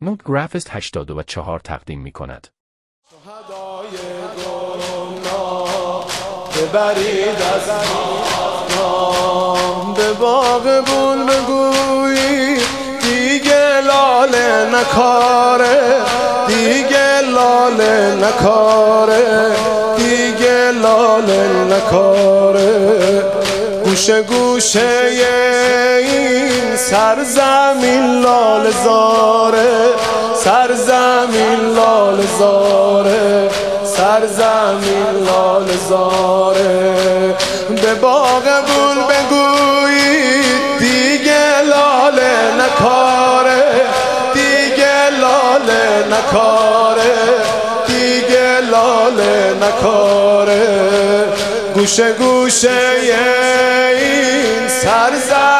نوت گرافیست 84 تقدیم می کند. ببرید از نام به باغ بول بگویی دیگه لاله نکاره، دیگه لاله نکاره، دیگه لاله نکاره. گوشه گوشه این سرزمین لاله زاره، سرزمین لاله زاره، سرزمین لاله زاره. به باغ بول بگویید دیگه لاله نکاره، دیگه لاله نکاره، دیگه لاله نکاره. گوشه گوشه این سرزمین